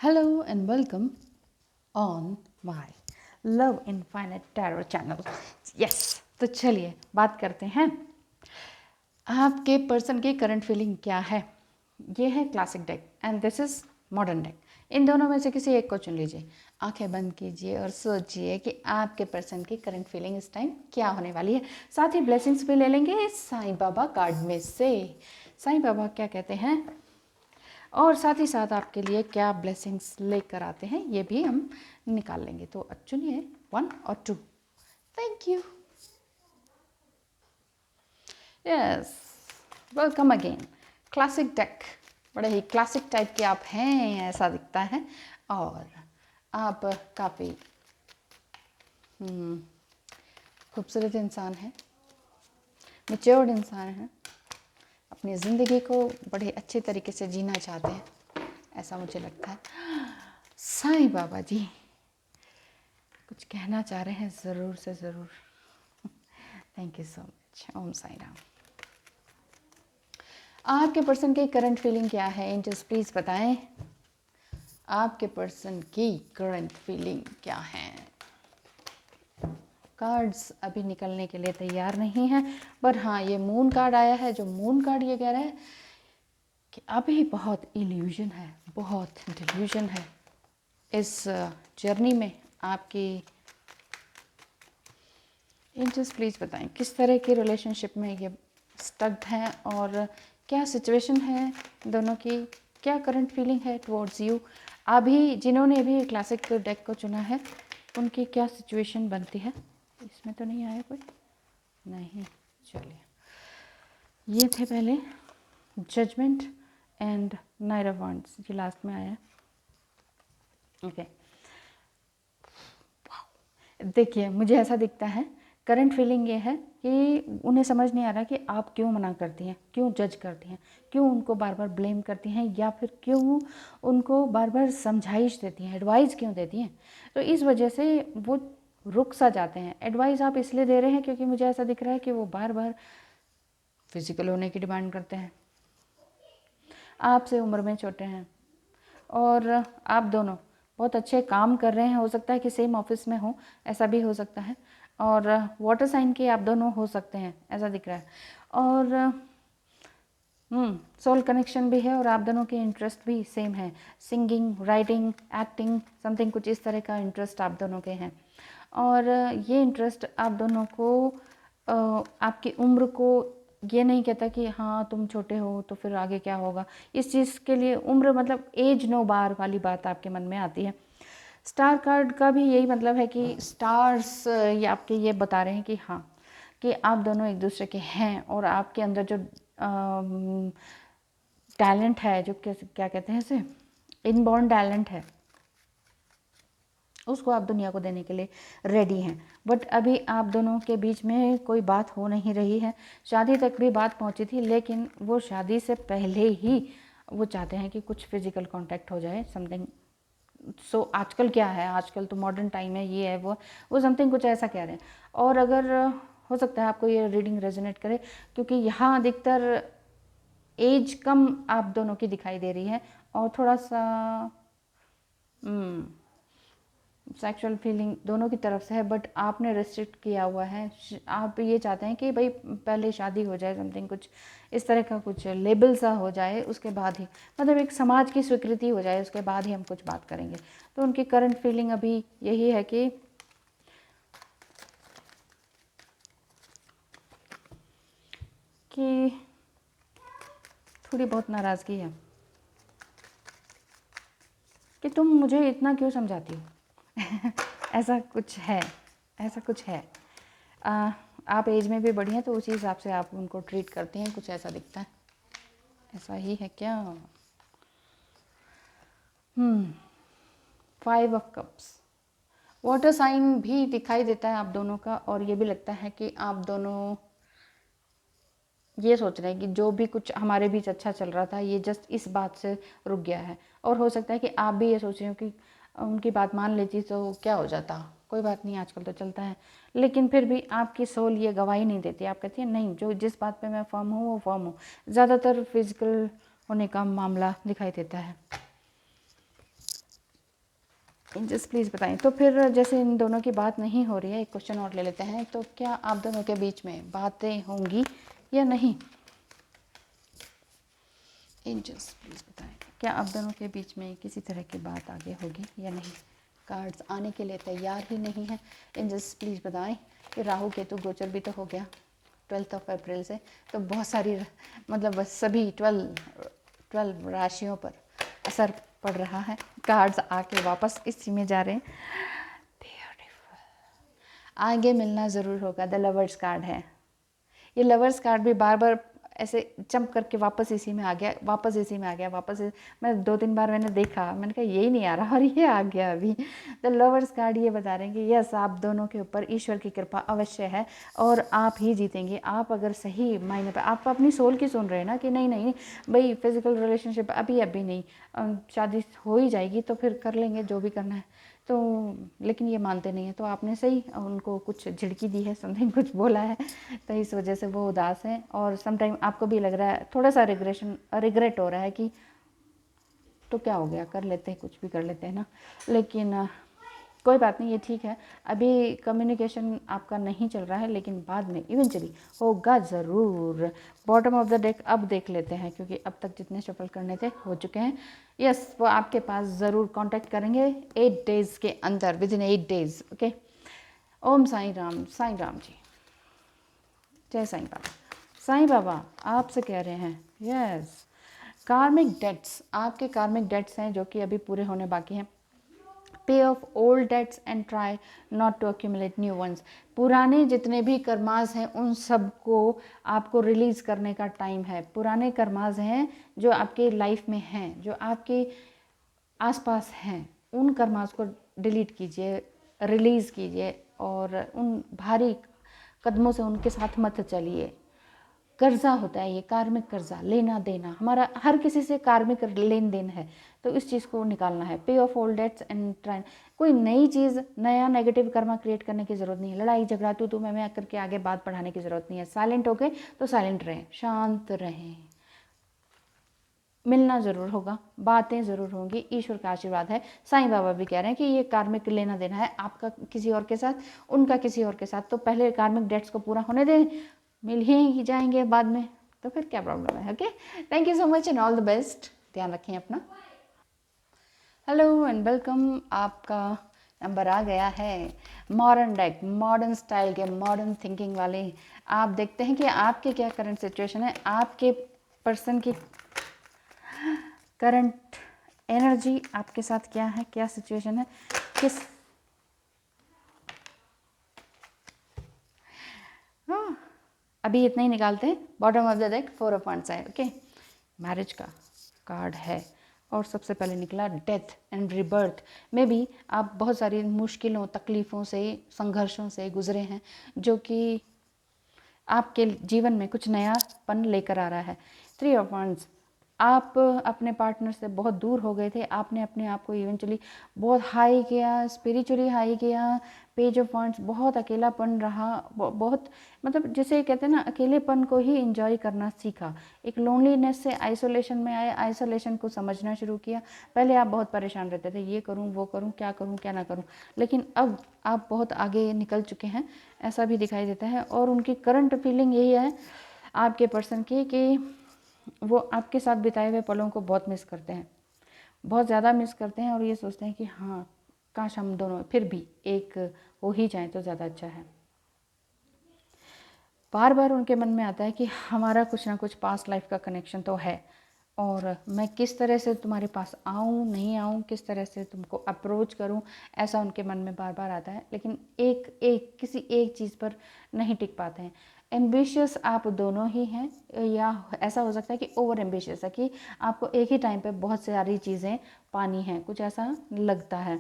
Hello and welcome on my Love Infinite Tarot channel. Yes, तो चलिए बात करते हैं आपके पर्सन की करंट फीलिंग क्या है। ये है classic deck and this is modern deck. इन दोनों में से किसी एक को चुन लीजिए, आंखें बंद कीजिए और सोचिए कि आपके पर्सन की करंट फीलिंग इस टाइम क्या होने वाली है। साथ ही ब्लेसिंग्स भी ले लेंगे साईं बाबा कार्ड में से। साईं बाबा क्या कहते हैं और साथ ही साथ आपके लिए क्या ब्लेसिंग्स लेकर आते हैं ये भी हम निकाल लेंगे। तो चुनिए 1 और 2। Thank you. Yes, welcome again. Classic deck, बड़े ही क्लासिक टाइप के आप हैं ऐसा दिखता है और आप काफ़ी खूबसूरत इंसान हैं, मैच्योर्ड इंसान हैं, अपनी ज़िंदगी को बड़े अच्छे तरीके से जीना चाहते हैं ऐसा मुझे लगता है। साईं बाबा जी कुछ कहना चाह रहे हैं ज़रूर से ज़रूर। Thank you so much. Om Sai Ram. आपके पर्सन की करंट फीलिंग क्या है एंजल्स प्लीज़ बताएं। आपके पर्सन की करंट फीलिंग क्या है। कार्ड्स अभी निकलने के लिए तैयार नहीं है, पर हाँ ये मून कार्ड आया है। जो मून कार्ड ये कह रहा है कि अभी बहुत इल्यूजन है, बहुत डिल्यूजन है इस जर्नी में आपकी। एंजल्स प्लीज़ बताएं किस तरह की रिलेशनशिप में ये स्टक्ड हैं और क्या सिचुएशन है दोनों की, क्या करंट फीलिंग है टुवर्ड्स यू। अभी जिन्होंने भी क्लासिक डेक को चुना है उनकी क्या सिचुएशन बनती है। इसमें तो नहीं आया कोई, नहीं। चलिए, ये थे पहले judgement and knight of wands, ये लास्ट में आया। ओके, देखिए मुझे ऐसा दिखता है करंट फीलिंग ये है कि उन्हें समझ नहीं आ रहा कि आप क्यों मना करती हैं, क्यों जज करती हैं, क्यों उनको बार बार ब्लेम करती हैं, या फिर क्यों उनको बार बार समझाइश देती हैं, एडवाइस क्यों देती हैं। तो इस वजह से वो रुक सा जाते हैं। एडवाइस आप इसलिए दे रहे हैं क्योंकि मुझे ऐसा दिख रहा है कि वो बार बार फिजिकल होने की डिमांड करते हैं, आपसे उम्र में छोटे हैं और आप दोनों बहुत अच्छे काम कर रहे हैं। हो सकता है कि सेम ऑफिस में हो, ऐसा भी हो सकता है। और वाटर साइन के आप दोनों हो सकते हैं ऐसा दिख रहा है। और सोल कनेक्शन भी है और आप दोनों के इंटरेस्ट भी सेम है। सिंगिंग, राइटिंग, एक्टिंग, समथिंग कुछ इस तरह का इंटरेस्ट आप दोनों के हैं। और ये इंटरेस्ट आप दोनों को आपकी उम्र को ये नहीं कहता कि हाँ तुम छोटे हो तो फिर आगे क्या होगा। इस चीज़ के लिए उम्र मतलब एज नो बार वाली बात आपके मन में आती है। स्टार कार्ड का भी यही मतलब है कि स्टार्स ये आपके ये बता रहे हैं कि हाँ कि आप दोनों एक दूसरे के हैं और आपके अंदर जो टैलेंट है, जो क्या कहते हैं इसे, इनबॉर्न टैलेंट है, उसको आप दुनिया को देने के लिए रेडी हैं। बट अभी आप दोनों के बीच में कोई बात हो नहीं रही है। शादी तक भी बात पहुंची थी, लेकिन वो शादी से पहले ही वो चाहते हैं कि कुछ फिजिकल कांटेक्ट हो जाए, समथिंग। सो आजकल क्या है, आजकल तो मॉडर्न टाइम है, ये है वो समथिंग कुछ ऐसा कह रहे हैं। और अगर हो सकता है आपको ये रीडिंग रेजोनेट करे, क्योंकि यहाँ अधिकतर एज कम आप दोनों की दिखाई दे रही है और थोड़ा सा सेक्सुअल फीलिंग दोनों की तरफ से है, बट आपने रिस्ट्रिक्ट किया हुआ है। आप ये चाहते हैं कि भाई पहले शादी हो जाए, समथिंग कुछ इस तरह का कुछ लेबल सा हो जाए, उसके बाद ही मतलब एक समाज की स्वीकृति हो जाए, उसके बाद ही हम कुछ बात करेंगे। तो उनकी करंट फीलिंग अभी यही है कि थोड़ी बहुत नाराज़गी है कि तुम मुझे इतना क्यों समझाती हो। ऐसा कुछ है, ऐसा कुछ है। आप एज में भी बड़ी हैं तो उसी हिसाब से आप उनको ट्रीट करते हैं, कुछ ऐसा दिखता है। ऐसा ही है क्या। 5 ऑफ कप्स, वाटर साइन भी दिखाई देता है आप दोनों का। और ये भी लगता है कि आप दोनों ये सोच रहे हैं कि जो भी कुछ हमारे बीच अच्छा चल रहा था ये जस्ट इस बात से रुक गया है। और हो सकता है कि आप भी ये सोच रहे हो कि उनकी बात मान लेती तो क्या हो जाता, कोई बात नहीं, आजकल तो चलता है। लेकिन फिर भी आपकी सोल ये गवाही नहीं देती, आप कहती है नहीं, जो जिस बात पे मैं फर्म हूँ वो फर्म हूँ। ज़्यादातर फिजिकल होने का मामला दिखाई देता है। एंजल्स प्लीज़ बताएं। तो फिर जैसे इन दोनों की बात नहीं हो रही है, एक क्वेश्चन और ले लेते हैं, तो क्या आप दोनों के बीच में बातें होंगी या नहीं? एंजल्स प्लीज़ बताएं, क्या आप दोनों के बीच में किसी तरह की बात आगे होगी या नहीं? कार्ड्स आने के लिए तैयार ही नहीं है। एंजल्स प्लीज़ बताएं कि राहु केतु गोचर भी तो हो गया 12 अप्रैल से, तो बहुत सारी मतलब बस सभी 12 राशियों पर असर पड़ रहा है। कार्ड्स आके वापस इसी में जा रहे हैं। ब्यूटीफुल, आगे मिलना ज़रूर होगा। द लवर्स कार्ड है। ये लवर्स कार्ड भी बार बार ऐसे जंप करके वापस इसी में आ गया, वापस इसी में आ गया, मैं 2-3 बार मैंने देखा, मैंने कहा यही नहीं आ रहा और ये आ गया अभी। द लवर्स कार्ड ये बता रहे हैं कि यस, आप दोनों के ऊपर ईश्वर की कृपा अवश्य है और आप ही जीतेंगे। आप अगर सही मायने पर आप अपनी सोल की सुन रहे हैं ना कि नहीं नहीं भाई फिजिकल रिलेशनशिप अभी नहीं, शादी हो ही जाएगी तो फिर कर लेंगे जो भी करना है, तो लेकिन ये मानते नहीं है। तो आपने सही उनको कुछ झिड़की दी है, समथिंग कुछ बोला है, तो इस वजह से वो उदास हैं और समटाइम आपको भी लग रहा है थोड़ा सा रिग्रेट हो रहा है कि तो क्या हो गया, कर लेते हैं, कुछ भी कर लेते हैं ना। लेकिन कोई बात नहीं, ये ठीक है। अभी कम्युनिकेशन आपका नहीं चल रहा है, लेकिन बाद में इवेंचुअली होगा ज़रूर। बॉटम ऑफ द डेक अब देख लेते हैं, क्योंकि अब तक जितने शफल करने थे हो चुके हैं। यस, वो आपके पास ज़रूर कांटेक्ट करेंगे 8 डेज़ के अंदर, विद इन 8 डेज़। ओके, ओम साईं राम जी, जय साईं बाबा। साईं बाबा आपसे कह रहे हैं यस, कार्मिक डेट्स, आपके कार्मिक डेट्स हैं जो कि अभी पूरे होने बाकी हैं। Pay off old debts and try not to accumulate new ones. पुराने जितने भी कर्मास हैं उन सब को आपको रिलीज़ करने का टाइम है। पुराने कर्मास हैं जो आपके लाइफ में हैं, जो आपके आसपास हैं, उन कर्मास को डिलीट कीजिए, रिलीज़ कीजिए और उन भारी कदमों से उनके साथ मत चलिए। कर्जा होता है ये, कार्मिक कर्जा, लेना देना, हमारा हर किसी से कार्मिक लेन देन है, तो इस चीज़ को निकालना है। पे ऑफ ओल्ड डेट्स एंड ट्राइन, कोई नई चीज़, नया नेगेटिव कर्मा क्रिएट करने की ज़रूरत नहीं है। लड़ाई झगड़ा तू मैं करके आगे बात बढ़ाने की ज़रूरत नहीं है। साइलेंट हो गए तो साइलेंट रहें, शांत रहें। मिलना ज़रूर होगा, बातें ज़रूर होंगी, ईश्वर का आशीर्वाद है। साईं बाबा भी कह रहे हैं कि ये कार्मिक लेना देना है आपका किसी और के साथ, उनका किसी और के साथ, तो पहले कार्मिक डेट्स को पूरा होने दें, मिल ही जाएंगे बाद में, तो फिर क्या प्रॉब्लम है। Okay, thank you so much and all the best, ध्यान रखें अपना। हेलो एंड वेलकम, आपका नंबर आ गया है मॉडर्न डेक, मॉडर्न स्टाइल के, मॉडर्न थिंकिंग वाले। आप देखते हैं कि आपके क्या करंट सिचुएशन है, आपके पर्सन की करंट एनर्जी आपके साथ क्या है, क्या सिचुएशन है, किस हाँ अभी इतना ही निकालते हैं। Bottom of the deck 4 of wands है। ओके, मैरिज का कार्ड है और सबसे पहले निकला डेथ एंड रिबर्थ। में भी आप बहुत सारी मुश्किलों, तकलीफ़ों से, संघर्षों से गुजरे हैं, जो कि आपके जीवन में कुछ नयापन लेकर आ रहा है। 3 ऑफ वांड्स, आप अपने पार्टनर से बहुत दूर हो गए थे, आपने अपने आप को इवेंचुअली बहुत हाई किया, स्पिरिचुअली हाई किया। पेज ऑफ वांड्स, बहुत अकेलापन रहा, बहुत मतलब जैसे कहते हैं ना, अकेलेपन को ही इंजॉय करना सीखा। एक लोनलीनेस से आइसोलेशन में आए, आइसोलेशन को समझना शुरू किया। पहले आप बहुत परेशान रहते थे, ये करूं वो करूं, क्या करूं क्या ना करूं, लेकिन अब आप बहुत आगे निकल चुके हैं, ऐसा भी दिखाई देता है। और उनकी करंट फीलिंग यही है आपके पर्सन की कि वो आपके साथ बिताए हुए पलों को बहुत मिस करते हैं, बहुत ज़्यादा मिस करते हैं, और ये सोचते हैं कि हाँ काश हम दोनों फिर भी एक हो ही जाए तो ज़्यादा अच्छा है। बार बार उनके मन में आता है कि हमारा कुछ ना कुछ पास्ट लाइफ का कनेक्शन तो है, और मैं किस तरह से तुम्हारे पास आऊँ नहीं आऊँ, किस तरह से तुमको अप्रोच करूँ, ऐसा उनके मन में बार बार आता है। लेकिन किसी एक चीज़ पर नहीं टिक पाते हैं। एम्बिशियस आप दोनों ही हैं, या ऐसा हो सकता है कि ओवर एम्बिशियस है कि आपको एक ही टाइम पे बहुत सारी चीज़ें पानी हैं, कुछ ऐसा लगता है।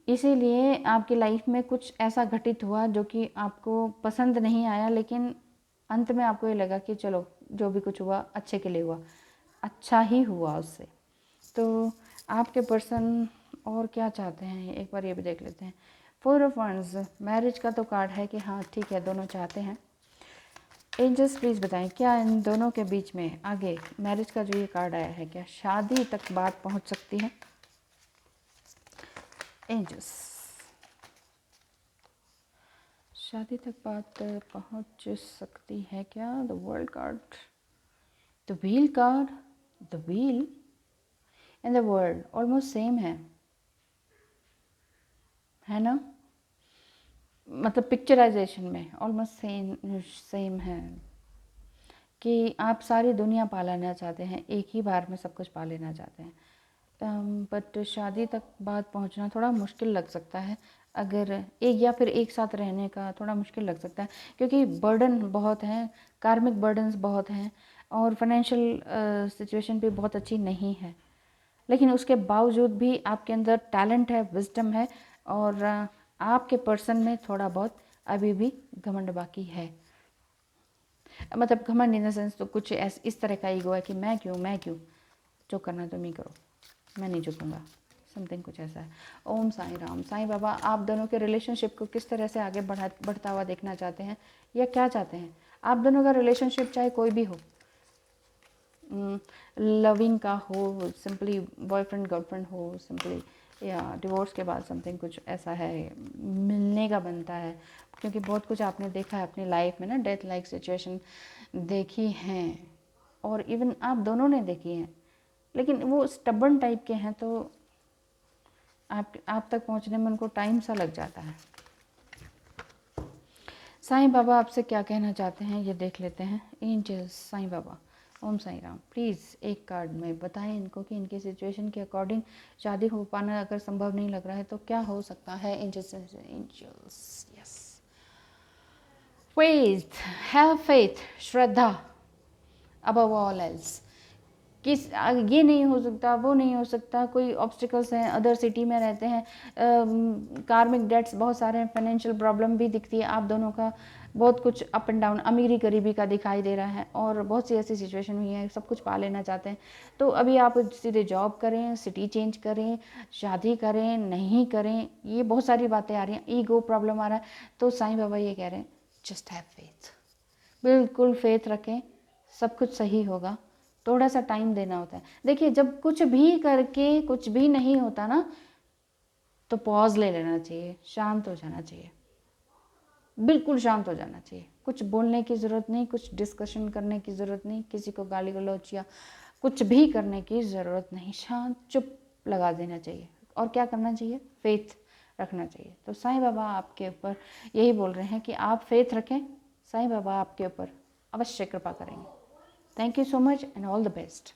इसीलिए आपकी लाइफ में कुछ ऐसा घटित हुआ जो कि आपको पसंद नहीं आया, लेकिन अंत में आपको ये लगा कि चलो जो भी कुछ हुआ अच्छे के लिए हुआ, अच्छा ही हुआ उससे। तो आपके पर्सन और क्या चाहते हैं, एक बार ये भी देख लेते हैं। 4 ऑफ वांड्स, मैरिज का तो कार्ड है कि हाँ ठीक है, दोनों चाहते हैं। एंजल्स प्लीज़ बताएं, क्या इन दोनों के बीच में आगे मैरिज का जो ये कार्ड आया है, क्या शादी तक बात पहुंच सकती है? एंजल्स, शादी तक बात पहुंच सकती है क्या? The world card, the wheel card, the wheel and the world almost same है ना? मतलब पिक्चराइजेशन में ऑलमोस्ट सेम है कि आप सारी दुनिया पा लेना चाहते हैं, एक ही बार में सब कुछ पा लेना चाहते हैं। बट शादी तक बात पहुंचना थोड़ा मुश्किल लग सकता है, अगर एक या फिर एक साथ रहने का थोड़ा मुश्किल लग सकता है, क्योंकि बर्डन बहुत हैं, कार्मिक बर्डन्स बहुत हैं, और फाइनेंशियल सिचुएशन भी बहुत अच्छी नहीं है। लेकिन उसके बावजूद भी आपके अंदर टैलेंट है, विजडम है, और आपके पर्सन में थोड़ा बहुत अभी भी घमंड बाकी है। मतलब घमंड इन द सेंस तो कुछ इस तरह का ईगो है कि मैं क्यों, जो करना तुम ही करो, मैं नहीं झुकूंगा, समथिंग कुछ ऐसा है। ओम साईं राम। साईं बाबा आप दोनों के रिलेशनशिप को किस तरह से आगे बढ़ता हुआ देखना चाहते हैं, या क्या चाहते हैं? आप दोनों का रिलेशनशिप चाहे कोई भी हो, लविंग का हो, सिंपली बॉयफ्रेंड गर्लफ्रेंड हो, सिंपली, या डिवोर्स के बाद समथिंग कुछ ऐसा है, मिलने का बनता है, क्योंकि बहुत कुछ आपने देखा है अपनी लाइफ में ना, डेथ लाइक सिचुएशन देखी हैं, और इवन आप दोनों ने देखी हैं, लेकिन वो स्टबर्न टाइप के हैं, तो आप तक पहुंचने में उनको टाइम सा लग जाता है। साईं बाबा आपसे क्या कहना चाहते हैं ये देख लेते हैं। एंजल्स, साईं बाबा, ओम साईं राम, प्लीज़ एक कार्ड में बताएं इनको कि इनके सिचुएशन के अकॉर्डिंग शादी हो पाना अगर संभव नहीं लग रहा है तो क्या हो सकता है। Angels, angels, yes, faith, have faith, श्रद्धा अबव ऑल एल्स। ये नहीं हो सकता, वो नहीं हो सकता, कोई ऑब्स्टिकल्स हैं, अदर सिटी में रहते हैं, कार्मिक डेट्स बहुत सारे हैं, फाइनेंशियल प्रॉब्लम भी दिखती है आप दोनों का, बहुत कुछ अप एंड डाउन, अमीरी गरीबी का दिखाई दे रहा है, और बहुत सी ऐसी सिचुएशन हुई है, सब कुछ पा लेना चाहते हैं। तो अभी आप सीधे जॉब करें, सिटी चेंज करें, शादी करें, नहीं करें, ये बहुत सारी बातें आ रही हैं, ईगो प्रॉब्लम आ रहा है। तो साईं बाबा ये कह रहे हैं, जस्ट हैव फेथ, बिल्कुल फेथ रखें, सब कुछ सही होगा। थोड़ा सा टाइम देना होता है। देखिए, जब कुछ भी करके कुछ भी नहीं होता ना, तो पॉज ले लेना चाहिए, शांत हो जाना चाहिए, बिल्कुल शांत हो जाना चाहिए। कुछ बोलने की ज़रूरत नहीं, कुछ डिस्कशन करने की ज़रूरत नहीं, किसी को गाली गलौज या कुछ भी करने की ज़रूरत नहीं, शांत चुप लगा देना चाहिए। और क्या करना चाहिए? फेथ रखना चाहिए। तो साईं बाबा आपके ऊपर यही बोल रहे हैं कि आप फेथ रखें, साईं बाबा आपके ऊपर अवश्य कृपा करेंगे। Thank you so much and all the best.